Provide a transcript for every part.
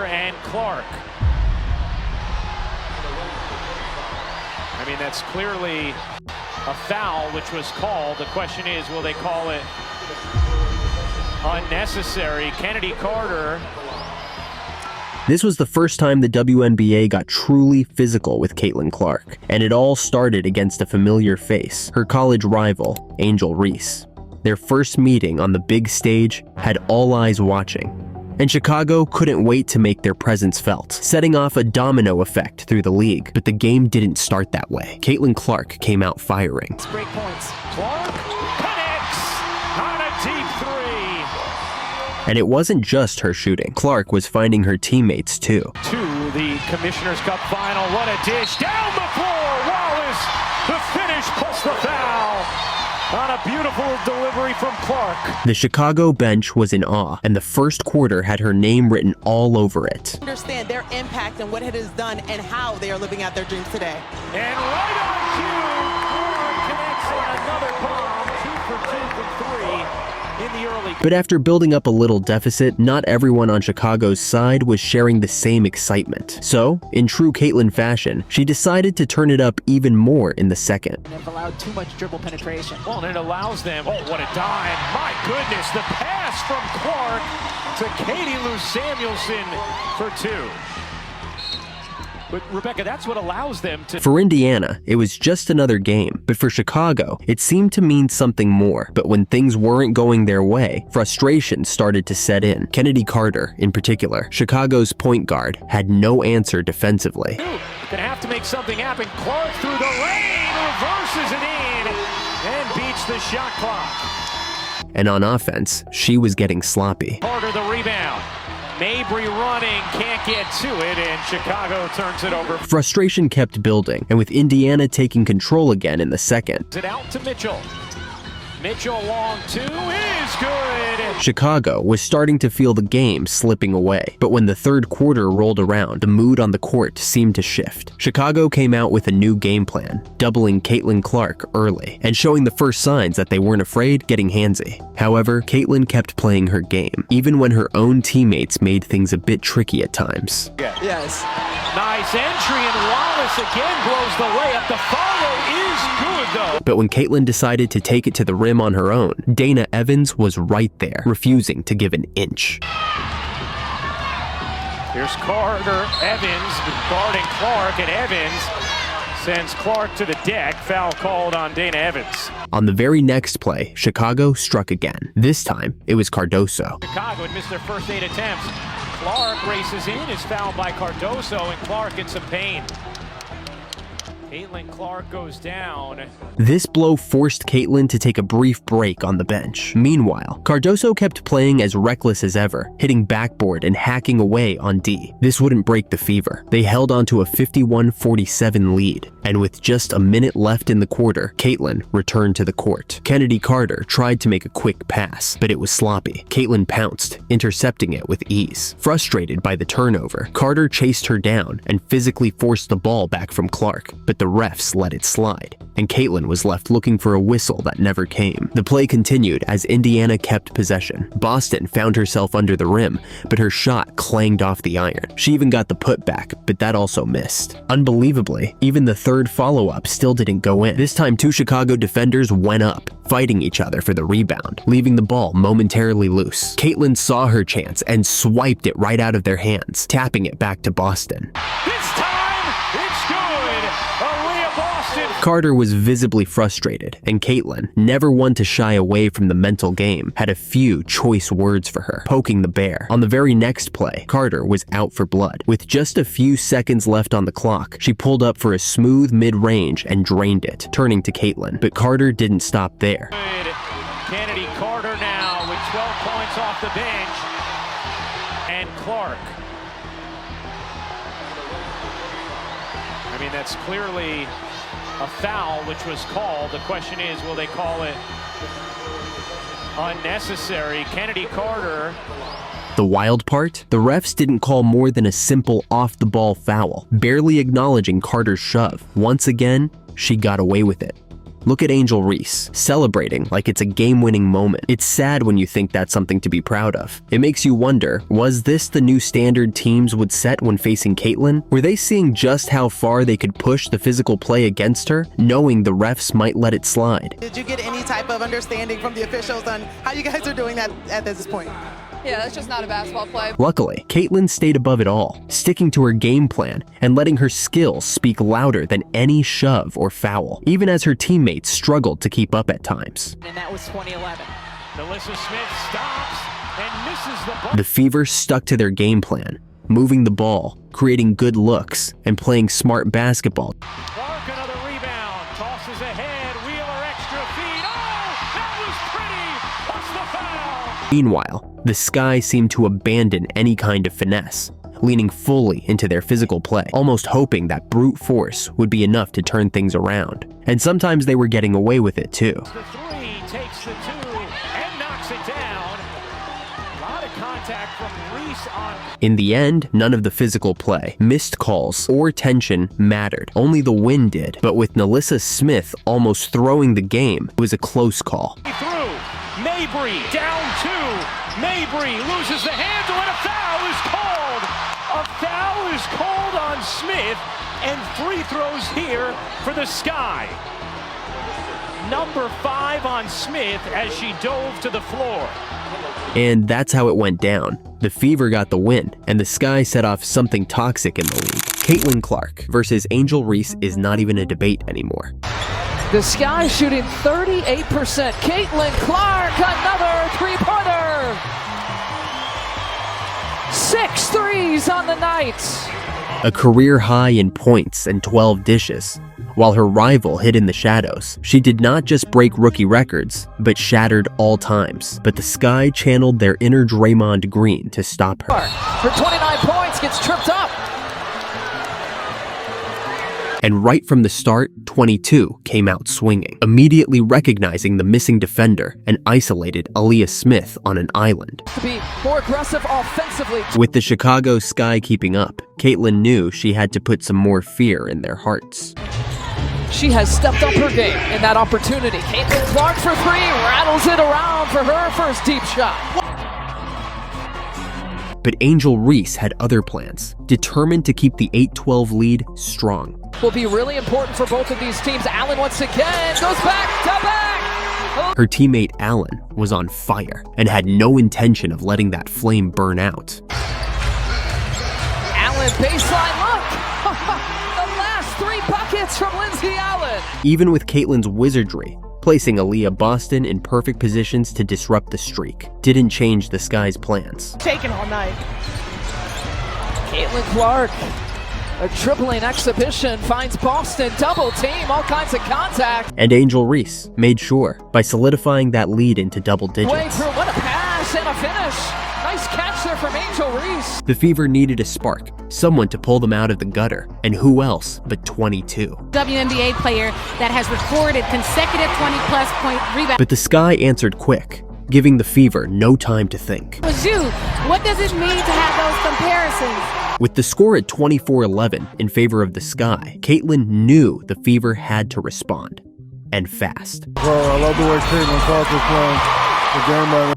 And Clark. I mean, that's clearly a foul, which was called. The question is, will they call it unnecessary? Kennedy Carter. This was the first time the WNBA got truly physical with Caitlyn Clark, and it all started against a familiar face, her college rival, Angel Reese. Their first meeting on the big stage had all eyes watching, and Chicago couldn't wait to make their presence felt, setting off a domino effect through the league. But the game didn't start that way. Caitlyn Clark came out firing. Great points. Clark connects on a deep three. And it wasn't just her shooting. Clark was finding her teammates too. To the Commissioner's Cup final. What a dish. Down the floor. Wallace. The finish plus the foul. On a beautiful delivery from Clark. The Chicago bench was in awe, and the first quarter had her name written all over it. Understand their impact and what it has done and how they are living out their dreams today. And right on cue, Clark connects on another bomb. 2 for 2 from 3 in the early. But after building up a little deficit, not everyone on Chicago's side was sharing the same excitement. So, in true Caitlyn fashion, she decided to turn it up even more in the second. They've allowed too much dribble penetration. Well, and it allows them, oh, what a dime. My goodness, the pass from Clark to Katie Lou Samuelson for 2. But Rebecca, that's what allows them to... For Indiana, it was just another game, but for Chicago, it seemed to mean something more. But when things weren't going their way, frustration started to set in. Kennedy Carter, in particular, Chicago's point guard, had no answer defensively. Gonna have to make something happen. Clark through the lane, reverses it in, and beats the shot clock. And on offense, she was getting sloppy. Carter the rebound. Mabry running, can't get to it, and Chicago turns it over. Frustration kept building, and with Indiana taking control again in the second. It out to Mitchell. Mitchell long 2 is good. Chicago was starting to feel the game slipping away, but when the third quarter rolled around, the mood on the court seemed to shift. Chicago came out with a new game plan, doubling Caitlyn Clark early, and showing the first signs that they weren't afraid getting handsy. However, Caitlyn kept playing her game, even when her own teammates made things a bit tricky at times. Yes. Nice entry, and Wallace again blows the layup. The follow is good, though. But when Caitlyn decided to take it to the rim on her own, Dana Evans was right there, refusing to give an inch. Here's Carter, Evans guarding Clark, and Evans sends Clark to the deck. Foul called on Dana Evans. On the very next play, Chicago struck again. This time, it was Cardoso. Chicago had missed their first 8 attempts. Clark races in, is fouled by Cardoso, and Clark in some pain. Caitlyn Clark goes down. This blow forced Caitlyn to take a brief break on the bench. Meanwhile, Cardoso kept playing as reckless as ever, hitting backboard and hacking away on D. This wouldn't break the fever. They held on to a 51-47 lead, and with just a minute left in the quarter, Caitlyn returned to the court. Kennedy Carter tried to make a quick pass, but it was sloppy. Caitlyn pounced, intercepting it with ease. Frustrated by the turnover, Carter chased her down and physically forced the ball back from Clark, but the refs let it slide, and Caitlyn was left looking for a whistle that never came. The play continued as Indiana kept possession. Boston found herself under the rim, but her shot clanged off the iron. She even got the putback, but that also missed. Unbelievably, even the third follow-up still didn't go in. This time, 2 Chicago defenders went up, fighting each other for the rebound, leaving the ball momentarily loose. Caitlyn saw her chance and swiped it right out of their hands, tapping it back to Boston. This time, it's good. Boston. Carter was visibly frustrated, and Caitlyn, never one to shy away from the mental game, had a few choice words for her, poking the bear. On the very next play, Carter was out for blood. With just a few seconds left on the clock, she pulled up for a smooth mid-range and drained it, turning to Caitlyn. But Carter didn't stop there. Good. Kennedy Carter now with 12 points off the bench. And Clark. I mean, that's clearly a foul, which was called. The question is, will they call it unnecessary? Kennedy Carter. The wild part? The refs didn't call more than a simple off-the-ball foul, barely acknowledging Carter's shove. Once again, she got away with it. Look at Angel Reese, celebrating like it's a game-winning moment. It's sad when you think that's something to be proud of. It makes you wonder, was this the new standard teams would set when facing Caitlyn? Were they seeing just how far they could push the physical play against her, knowing the refs might let it slide? Did you get any type of understanding from the officials on how you guys are doing that at this point? Yeah, that's just not a basketball play. Luckily, Caitlyn stayed above it all, sticking to her game plan and letting her skills speak louder than any shove or foul, even as her teammates struggled to keep up at times. And that was 2011. Melissa Smith stops and misses the ball. The Fever stuck to their game plan, moving the ball, creating good looks, and playing smart basketball. Clark, another rebound, tosses ahead, Wheeler extra feed. Oh, that was pretty. What's the foul? Meanwhile, the Sky seemed to abandon any kind of finesse, leaning fully into their physical play, almost hoping that brute force would be enough to turn things around. And sometimes they were getting away with it too. The three takes the two and knocks it down. A lot of contact from Reese on. In the end, none of the physical play, missed calls, or tension mattered. Only the win did. But with Melissa Smith almost throwing the game, it was a close call. Through, Mabry down two. Mabry loses the handle and a foul is called. A foul is called on Smith and free throws here for the Sky. Number 5 on Smith as she dove to the floor. And that's how it went down. The Fever got the win, and the Sky set off something toxic in the league. Caitlyn Clark versus Angel Reese is not even a debate anymore. The Sky shooting 38%. Caitlyn Clark, another three-pointer. 6 threes on the night. A career high in points and 12 dishes. While her rival hid in the shadows, she did not just break rookie records, but shattered all times. But the Sky channeled their inner Draymond Green to stop her. For 29 points, gets tripped up. And right from the start, 22 came out swinging, immediately recognizing the missing defender and isolated Aaliyah Smith on an island. To be more aggressive offensively. With the Chicago Sky keeping up, Caitlyn knew she had to put some more fear in their hearts. She has stepped up her game in that opportunity. Caitlyn Clark for 3, rattles it around for her first deep shot. But Angel Reese had other plans, determined to keep the 8-12 lead strong. Will be really important for both of these teams. Allen once again goes back to back. Her teammate Allen was on fire and had no intention of letting that flame burn out. Allen baseline look. The last 3 buckets from Lindsay Allen. Even with Caitlyn's wizardry, placing Aaliyah Boston in perfect positions to disrupt the streak didn't change the Sky's plans. Taking all night. Caitlyn Clark, a dribbling exhibition, finds Boston, double team, all kinds of contact. And Angel Reese made sure by solidifying that lead into double digits. Way through, what a pass and a finish. Nice catch there from Angel Reese. The Fever needed a spark, someone to pull them out of the gutter, and who else but 22. WNBA player that has recorded consecutive 20-plus point rebounds. But the Sky answered quick, giving the Fever no time to think. Was you. What does it mean to have those comparisons? With the score at 24-11 in favor of the Sky, Caitlyn knew the Fever had to respond, and fast. I love the way Caitlyn Clark is playing.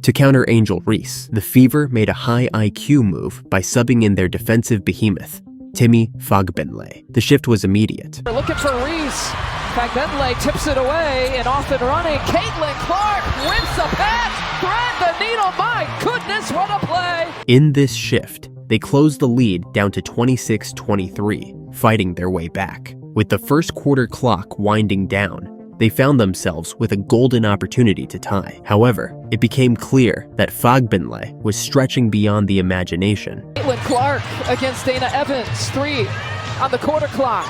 To counter Angel Reese, the Fever made a high IQ move by subbing in their defensive behemoth, Timmy Fagbenle. The shift was immediate. We're looking for Reese. Fagbenle tips it away and off and running. Caitlyn Clark whips a pass, thread the needle. My goodness, what a play! In this shift, they closed the lead down to 26-23, fighting their way back. With the first quarter clock winding down, they found themselves with a golden opportunity to tie. However, it became clear that Fagbenle was stretching beyond the imagination. Caitlyn Clark against Dana Evans, 3 on the quarter clock.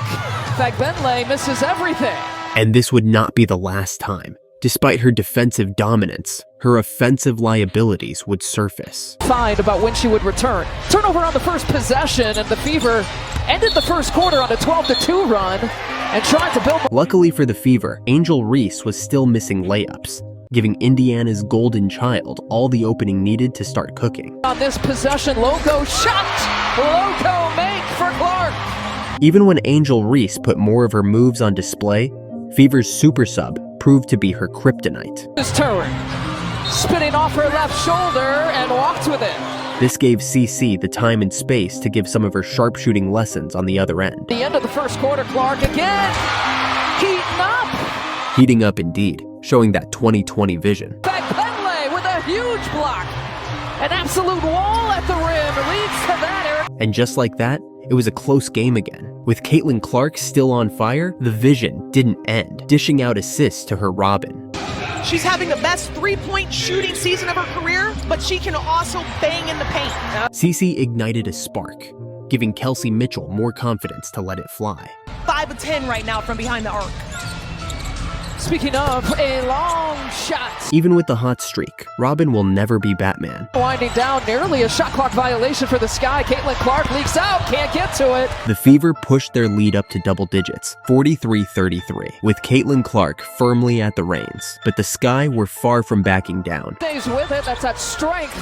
Fagbenle misses everything. And this would not be the last time. Despite her defensive dominance, her offensive liabilities would surface. Find about when she would return. Turnover on the first possession, and the Fever ended the first quarter on a 12-2 run and tried to build. Luckily for the Fever, Angel Reese was still missing layups, giving Indiana's golden child all the opening needed to start cooking. On this possession, logo shot, logo make for Clark. Even when Angel Reese put more of her moves on display, Fever's super sub proved to be her kryptonite. His turn. Spinning off her left shoulder and walked with it. This gave CC the time and space to give some of her sharpshooting lessons on the other end. The end of the first quarter, Clark again. Heating up. Heating up indeed, showing that 20/20 vision. Penley with a huge block. An absolute wall at the rim leads to that, Eric. And just like that, it was a close game again. With Caitlyn Clark still on fire, the vision didn't end, dishing out assists to her Robin. She's having the best three-point shooting season of her career, but she can also bang in the paint. CC ignited a spark, giving Kelsey Mitchell more confidence to let it fly. 5 of 10 right now from behind the arc. Speaking of a long shot. Even with the hot streak, Robin will never be Batman. Winding down, nearly a shot clock violation for the Sky. Caitlyn Clark leaks out, can't get to it. The Fever pushed their lead up to double digits, 43-33, with Caitlyn Clark firmly at the reins. But the Sky were far from backing down. Stays with it, that's that strength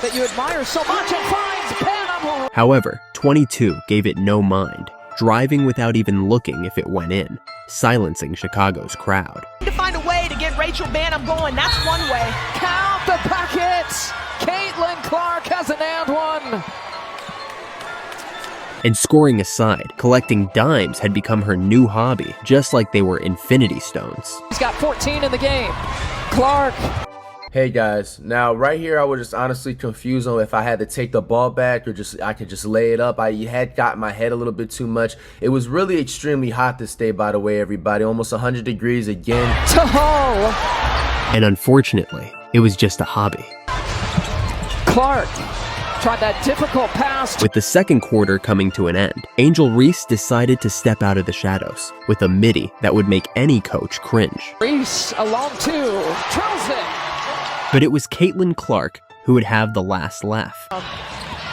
that you admire so much, and finds Pan. However, 22 gave it no mind, driving without even looking if it went in, silencing Chicago's crowd. To find a way to get Rachel Banham going, that's one way. Count the packets! Caitlyn Clark has an and one. And scoring aside, collecting dimes had become her new hobby, just like they were infinity stones. He's got 14 in the game. Clark. Hey guys, now right here I was just honestly confused on if I had to take the ball back or I could just lay it up. I had got my head a little bit too much. It was really extremely hot this day, by the way, everybody. Almost 100 degrees again. To Hull. And unfortunately, it was just a hobby. Clark tried that difficult pass. With the second quarter coming to an end, Angel Reese decided to step out of the shadows with a midi that would make any coach cringe. Reese along two, trails it. But it was Caitlyn Clark who would have the last laugh.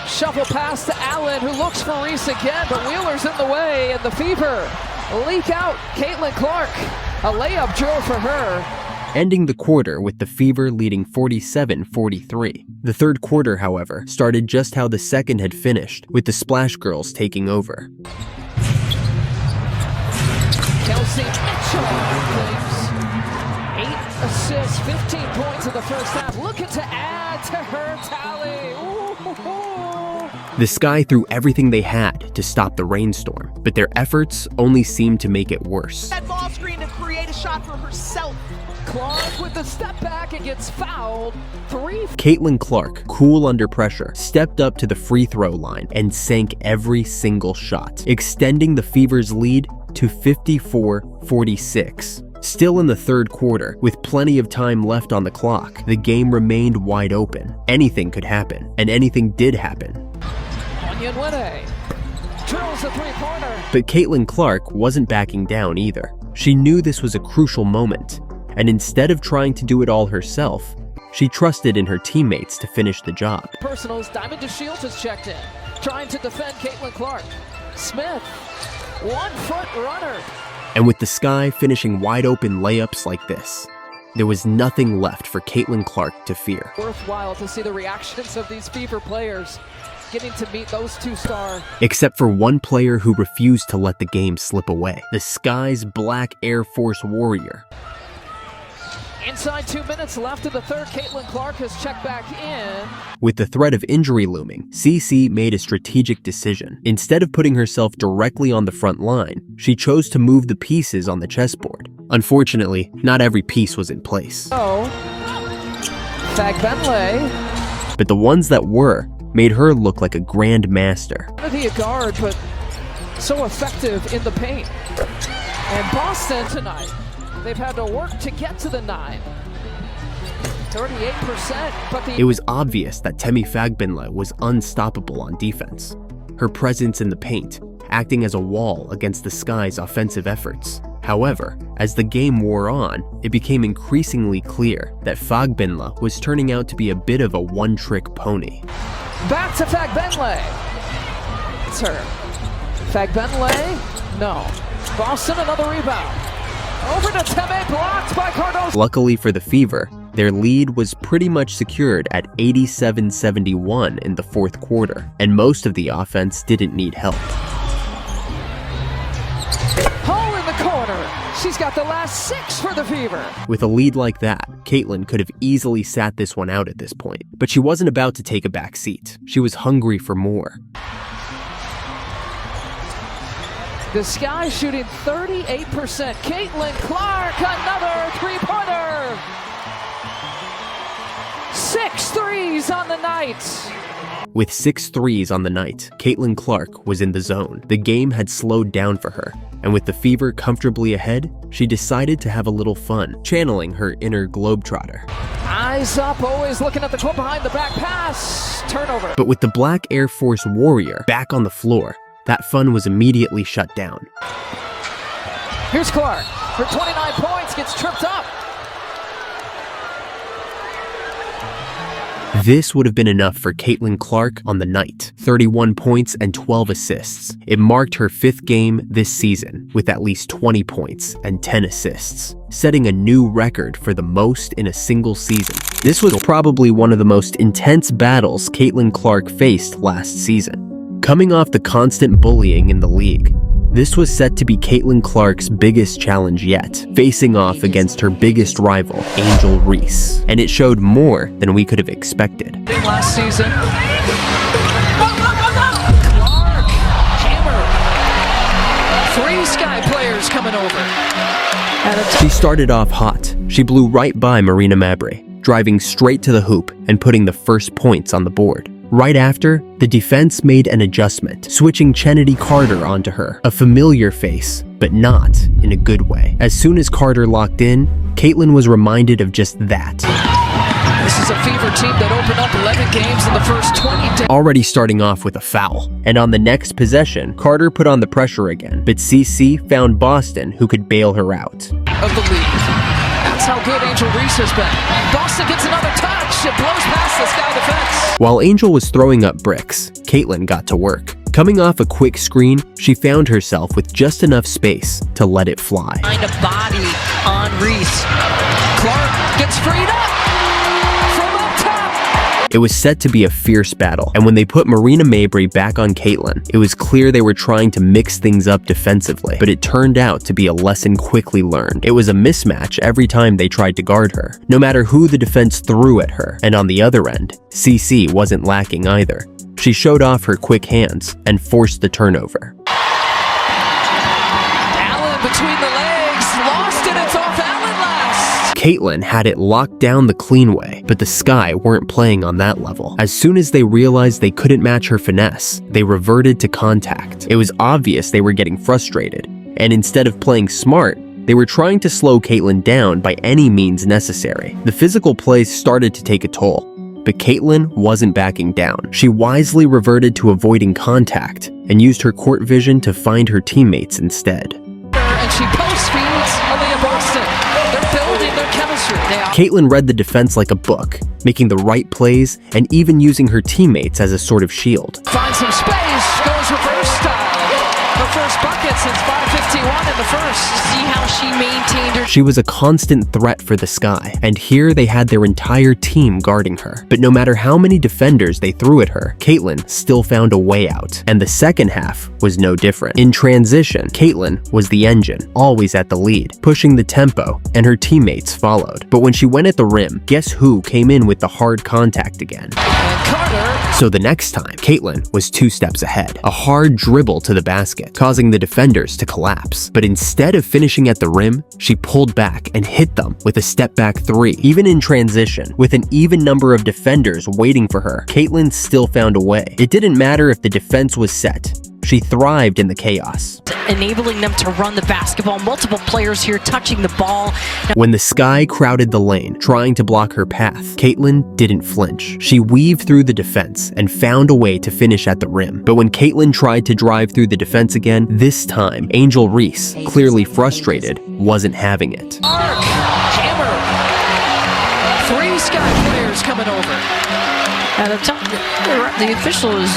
Shuffle pass to Allen, who looks for Reese again, but Wheeler's in the way, and the Fever leak out Caitlyn Clark. A layup drill for her. Ending the quarter with the Fever leading 47-43. The third quarter, however, started just how the second had finished, with the Splash Girls taking over. Kelsey Mitchell. 8 assists, 15 points in the first half. Looking to add to her tally. Ooh. The Sky threw everything they had to stop the rainstorm, but their efforts only seemed to make it worse. That ball screen to create a shot for herself. Clark with the step back and gets fouled. 3. Caitlyn Clark, cool under pressure, stepped up to the free throw line and sank every single shot, extending the Fever's lead to 54-46. Still in the third quarter, with plenty of time left on the clock, the game remained wide open. Anything could happen, and anything did happen. Onyenwere drills a three-pointer. But Caitlyn Clark wasn't backing down either. She knew this was a crucial moment, and instead of trying to do it all herself, she trusted in her teammates to finish the job. Personals, Diamond DeShields has checked in, trying to defend Caitlyn Clark. Smith, 1-foot runner. And with the Sky finishing wide open layups like this, there was nothing left for Caitlyn Clark to fear. Worthwhile to see the reactions of these Fever players getting to meet those two stars. Except for one player who refused to let the game slip away, the Sky's Black Air Force Warrior. Inside 2 minutes left in the third, Caitlyn Clark has checked back in. With the threat of injury looming, CC made a strategic decision. Instead of putting herself directly on the front line, she chose to move the pieces on the chessboard. Unfortunately, not every piece was in place. Oh, Fagbenle. But the ones that were made her look like a grand master. Be a guard, but so effective in the paint. And Boston tonight, they've had to work to get to the 9. 38%, but It was obvious that Temi Fagbenle was unstoppable on defense. Her presence in the paint, acting as a wall against the Sky's offensive efforts. However, as the game wore on, it became increasingly clear that Fagbenle was turning out to be a bit of a one-trick pony. back to Fagbenle. It's her. Fagbenle, no. Boston, another rebound. Over to Teme, blocked by Cardoso. Luckily for the Fever, their lead was pretty much secured at 87-71 in the fourth quarter, and most of the offense didn't need help. Hole in the corner. She's got the last 6 for the Fever. With a lead like that, Caitlyn could have easily sat this one out at this point. But she wasn't about to take a back seat. She was hungry for more. The Sky shooting 38%. Caitlyn Clark, another three-pointer. 6 threes on the night. With 6 threes on the night, Caitlyn Clark was in the zone. The game had slowed down for her, and with the Fever comfortably ahead, she decided to have a little fun, channeling her inner globetrotter. Eyes up, always looking at the court behind the back pass. Turnover. But with the Black Air Force Warrior back on the floor, that fun was immediately shut down. Here's Clark. Her 29 points gets tripped up. This would have been enough for Caitlyn Clark on the night. 31 points and 12 assists. It marked her 5th game this season with at least 20 points and 10 assists, setting a new record for the most in a single season. This was probably one of the most intense battles Caitlyn Clark faced last season. Coming off the constant bullying in the league, this was set to be Caitlyn Clark's biggest challenge yet, facing off against her biggest rival, Angel Reese. And it showed more than we could have expected. Last season. Clark, hammer. 3 Sky players coming over. She started off hot. She blew right by Marina Mabrey, driving straight to the hoop and putting the first points on the board. Right after, the defense made an adjustment, switching Chennedy Carter onto her, a familiar face, but not in a good way. As soon as Carter locked in, Caitlyn was reminded of just that. This is a Fever team that opened up 11 games in the first 20 days. Already starting off with a foul. And on the next possession, Carter put on the pressure again, but CC found Boston who could bail her out. Of the league. That's how good Angel Reese has been. Boston gets another touch. It blows past the Sky defense. While Angel was throwing up bricks, Caitlyn got to work. Coming off a quick screen, she found herself with just enough space to let it fly. Find a body on Reese. Clark gets freed up from up top. It was set to be a fierce battle, and when they put Marina Mabrey back on Caitlyn, it was clear they were trying to mix things up defensively, but it turned out to be a lesson quickly learned. It was a mismatch every time they tried to guard her, no matter who the defense threw at her, and on the other end, CC wasn't lacking either. She showed off her quick hands and forced the turnover. Allen between the legs, lost it, it's off Allen last. Caitlyn had it locked down the clean way, but the Sky weren't playing on that level. As soon as they realized they couldn't match her finesse, they reverted to contact. It was obvious they were getting frustrated, and instead of playing smart, they were trying to slow Caitlyn down by any means necessary. The physical play started to take a toll, but Caitlyn wasn't backing down. She wisely reverted to avoiding contact and used her court vision to find her teammates instead. And she post feeds Aaliyah Boston. They're building their chemistry. Caitlyn read the defense like a book, making the right plays and even using her teammates as a sort of shield. Finds some space, goes reverse style. Her first bucket since 5:51 in the first. See how she maintained her. She was a constant threat for the Sky, and here they had their entire team guarding her. But no matter how many defenders they threw at her, Caitlyn still found a way out, and the second half was no different. In transition, Caitlyn was the engine, always at the lead, pushing the tempo, and her teammates followed. But when she went at the rim, guess who came in with the hard contact again? And Carter. So the next time, Caitlyn was 2 steps ahead. A hard dribble to the basket, causing the defenders to collapse. But instead of finishing at the rim, she pulled back and hit them with a step-back 3. Even in transition, with an even number of defenders waiting for her, Caitlyn still found a way. It didn't matter if the defense was set. She thrived in the chaos, enabling them to run the basketball. Multiple players here touching the ball. When the Sky crowded the lane, trying to block her path, Caitlyn didn't flinch. She weaved through the defense and found a way to finish at the rim. But when Caitlyn tried to drive through the defense again, this time, Angel Reese, clearly frustrated, wasn't having it. Arc, hammer. 3 Sky players coming over. And I'm telling you, the official is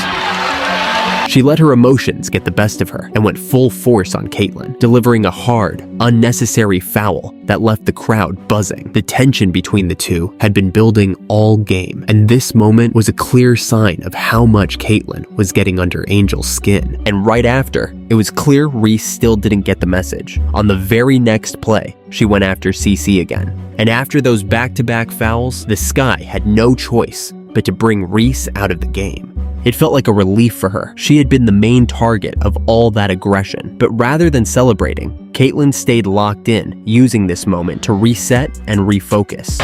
She let her emotions get the best of her and went full force on Caitlyn, delivering a hard, unnecessary foul that left the crowd buzzing. The tension between the two had been building all game, and this moment was a clear sign of how much Caitlyn was getting under Angel's skin. And right after, it was clear Reese still didn't get the message. On the very next play, she went after CC again. And after those back-to-back fouls, the Sky had no choice but to bring Reese out of the game. It felt like a relief for her. She had been the main target of all that aggression. But rather than celebrating, Caitlyn stayed locked in, using this moment to reset and refocus.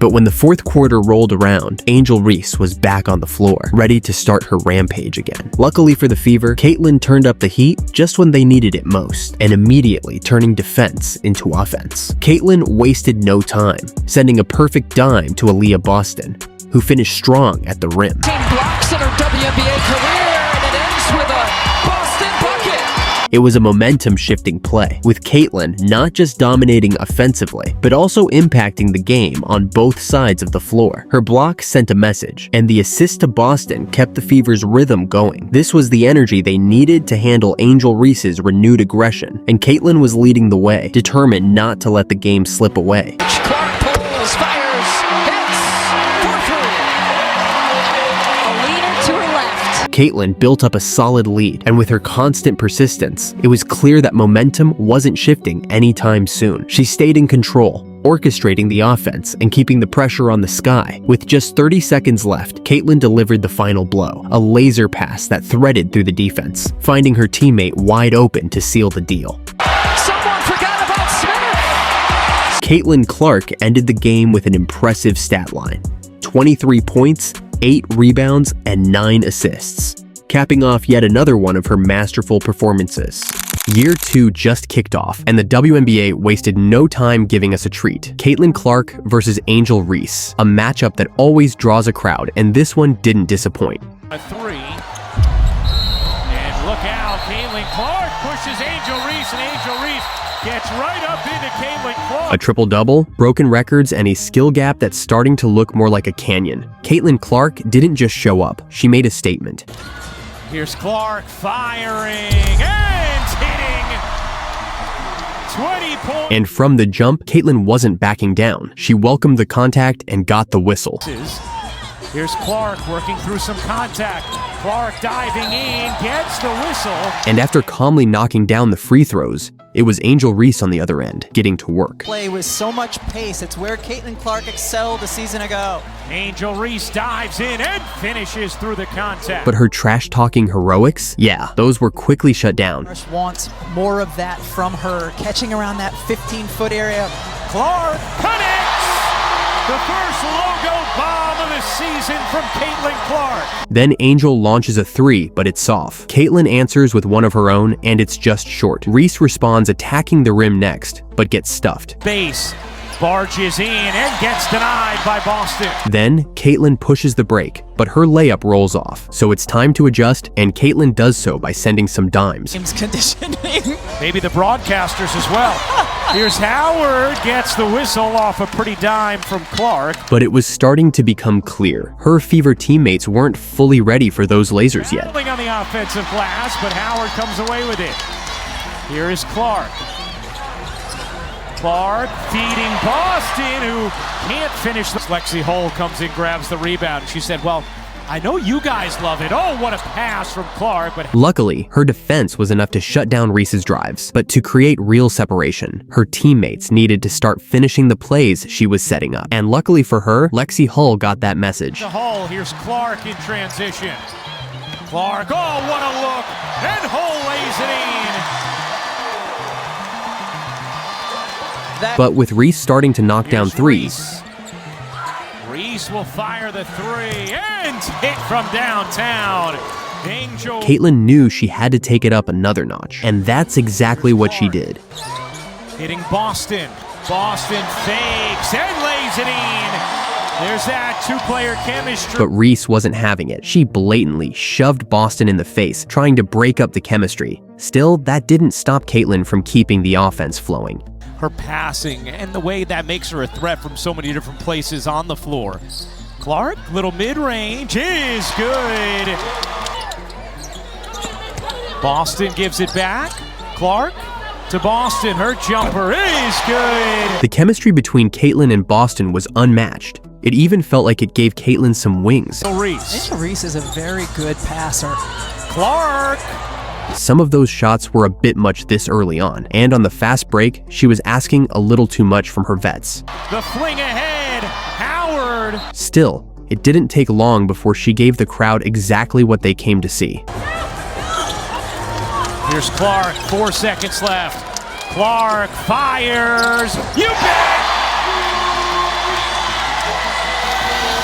But when the fourth quarter rolled around, Angel Reese was back on the floor, ready to start her rampage again. Luckily for the Fever, Caitlyn turned up the heat just when they needed it most, and immediately turning defense into offense. Caitlyn wasted no time, sending a perfect dime to Aaliyah Boston, who finished strong at the rim. 10 blocks in her WNBA career, and it ends with a Boston bucket. It was a momentum-shifting play, with Caitlyn not just dominating offensively, but also impacting the game on both sides of the floor. Her block sent a message, and the assist to Boston kept the Fever's rhythm going. This was the energy they needed to handle Angel Reese's renewed aggression, and Caitlyn was leading the way, determined not to let the game slip away. Clark pulls, fires, hits, for three. A leaner to her left. Caitlyn built up a solid lead, and with her constant persistence, it was clear that momentum wasn't shifting anytime soon. She stayed in control, orchestrating the offense and keeping the pressure on the Sky. With just 30 seconds left, Caitlyn delivered the final blow, a laser pass that threaded through the defense, finding her teammate wide open to seal the deal. Someone forgot about Smith. Caitlyn Clark ended the game with an impressive stat line: 23 points, 8 rebounds, and 9 assists, capping off yet another one of her masterful performances. Year 2 just kicked off, and the WNBA wasted no time giving us a treat. Caitlyn Clark versus Angel Reese, a matchup that always draws a crowd, and this one didn't disappoint. A three. And look out, Caitlyn Clark pushes Angel Reese, and Angel Reese gets right up into Caitlyn Clark. A triple-double, broken records, and a skill gap that's starting to look more like a canyon. Caitlyn Clark didn't just show up, she made a statement. Here's Clark firing and hitting. 20 points. And from the jump, Caitlyn wasn't backing down. She welcomed the contact and got the whistle. Here's Clark working through some contact. Clark diving in, gets the whistle. And after calmly knocking down the free throws, it was Angel Reese on the other end, getting to work. Play with so much pace. It's where Caitlyn Clark excelled a season ago. Angel Reese dives in and finishes through the contact. But her trash-talking heroics, yeah, those were quickly shut down. Wants more of that from her, catching around that 15-foot area. Clark connects! The first logo bomb of the season from Caitlyn Clark. Then Angel launches a three, but it's off. Caitlyn answers with one of her own, and it's just short. Reese responds attacking the rim next, but gets stuffed. Base barges in and gets denied by Boston. Then Caitlyn pushes the break, but her layup rolls off. So it's time to adjust, and Caitlyn does so by sending some dimes. Game's conditioning. Maybe the broadcasters as well. Here's Howard, gets the whistle off a pretty dime from Clark. But it was starting to become clear. Her Fever teammates weren't fully ready for those lasers yet. Battling on the offensive glass, but Howard comes away with it. Here is Clark. Clark feeding Boston, who can't finish. Lexi Hull comes in, grabs the rebound. She said, well, I know you guys love it. Oh, what a pass from Clark. But luckily, her defense was enough to shut down Reese's drives. But to create real separation, her teammates needed to start finishing the plays she was setting up. And luckily for her, Lexi Hull got that message. To Hull, here's Clark in transition. Clark, oh, what a look. And Hull lays it in. But with Reese starting to knock down threes, Reese will fire the three and hit from downtown. Angel. Caitlyn knew she had to take it up another notch, and that's exactly what she did. Hitting Boston. Boston fakes and lays it in. There's that two-player chemistry. But Reese wasn't having it. She blatantly shoved Boston in the face, trying to break up the chemistry. Still, that didn't stop Caitlyn from keeping the offense flowing. Her passing and the way that makes her a threat from so many different places on the floor. Clark, little mid-range is good. Boston gives it back. Clark to Boston, her jumper is good. The chemistry between Caitlyn and Boston was unmatched. It even felt like it gave Caitlyn some wings. Reese. Angel Reese is a very good passer. Clark. Some of those shots were a bit much this early on, and on the fast break, she was asking a little too much from her vets. The fling ahead, Howard. Still, it didn't take long before she gave the crowd exactly what they came to see. Here's Clark, 4 seconds left. Clark fires. You bet!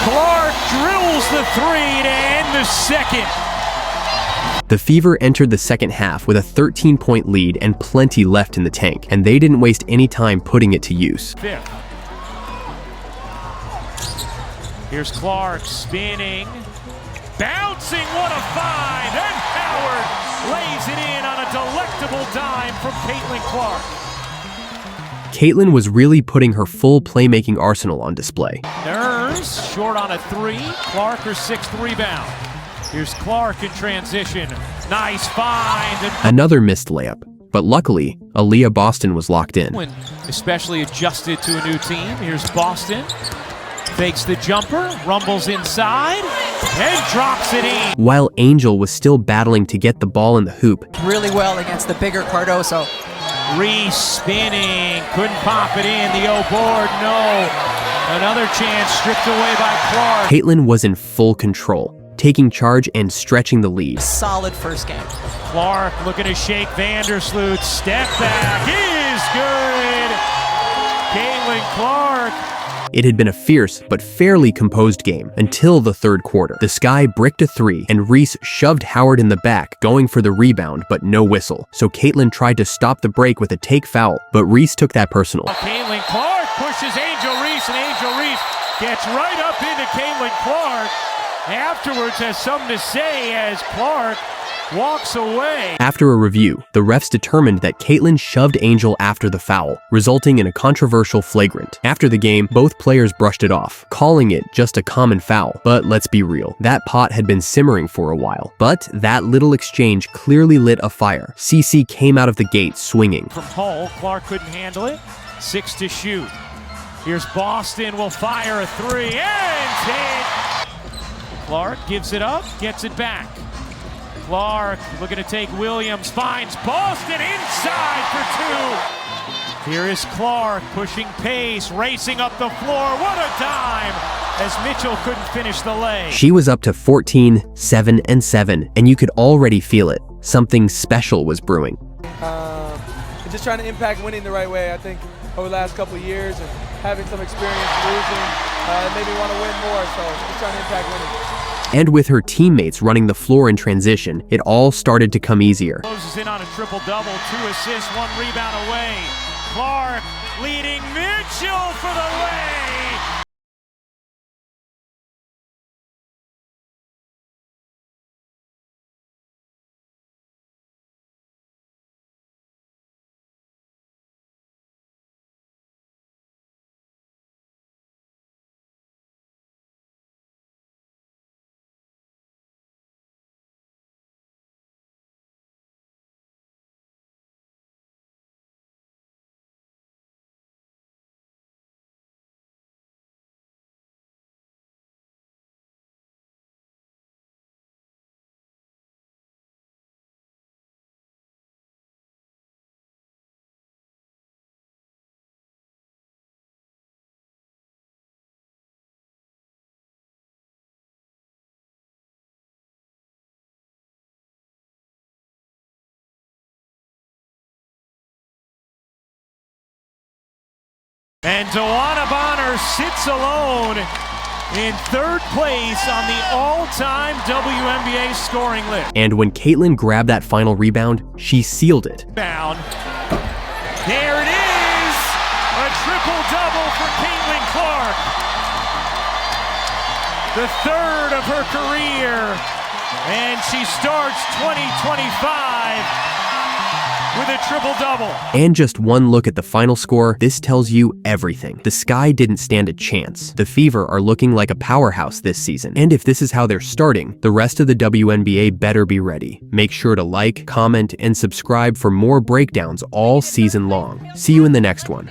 Clark drills the three to end the second. The Fever entered the second half with a 13-point lead and plenty left in the tank, and they didn't waste any time putting it to use. Fifth. Here's Clark spinning, bouncing, what a find, and Howard lays it in on a delectable dime from Caitlyn Clark. Caitlyn was really putting her full playmaking arsenal on display. Nurse short on a three, Clark her 6th rebound. Here's Clark in transition, nice find. Another missed layup, but luckily, Aaliyah Boston was locked in. When especially adjusted to a new team, here's Boston. Fakes the jumper, rumbles inside, and drops it in. While Angel was still battling to get the ball in the hoop, Really well against the bigger Cardoso. Reese spinning, couldn't pop it in, the O board, no. Another chance stripped away by Clark. Caitlyn was in full control, taking charge and stretching the lead. Solid first game. Clark looking to shake Vandersloot, step back is good. Caitlyn Clark. It had been a fierce but fairly composed game until the third quarter. The Sky bricked a three, and Reese shoved Howard in the back, going for the rebound, but no whistle. So Caitlyn tried to stop the break with a take foul, but Reese took that personal. Caitlyn Clark pushes Angel Reese, and Angel Reese gets right up into Caitlyn Clark. Afterwards has something to say as Clark walks away. After a review, the refs determined that Caitlyn shoved Angel after the foul, resulting in a controversial flagrant. After the game, both players brushed it off, calling it just a common foul. But let's be real, that pot had been simmering for a while. But that little exchange clearly lit a fire. CC came out of the gate swinging. From Hull, Clark couldn't handle it. 6 to shoot. Here's Boston, will fire a three, and hit. Clark gives it up, gets it back. Clark looking to take Williams, finds Boston inside for 2. Here is Clark pushing pace, racing up the floor. What a dime as Mitchell couldn't finish the lay. She was up to 14, 7, and 7, and you could already feel it. Something special was brewing. Just trying to impact winning the right way. I think over the last couple of years and having some experience losing, made me want to win more. So just trying to impact winning. And with her teammates running the floor in transition, it all started to come easier. Closes in on a triple-double, 2 assists, 1 rebound away. Clark leading Mitchell for the lay. And Dewana Bonner sits alone in 3rd place on the all-time WNBA scoring list. And when Caitlyn grabbed that final rebound, she sealed it. Down. There it is! A triple-double for Caitlyn Clark. The 3rd of her career. And she starts 2025 with a triple-double. And just one look at the final score, this tells you everything. The Sky didn't stand a chance. The Fever are looking like a powerhouse this season. And if this is how they're starting, the rest of the WNBA better be ready. Make sure to like, comment, and subscribe for more breakdowns all season long. See you in the next one.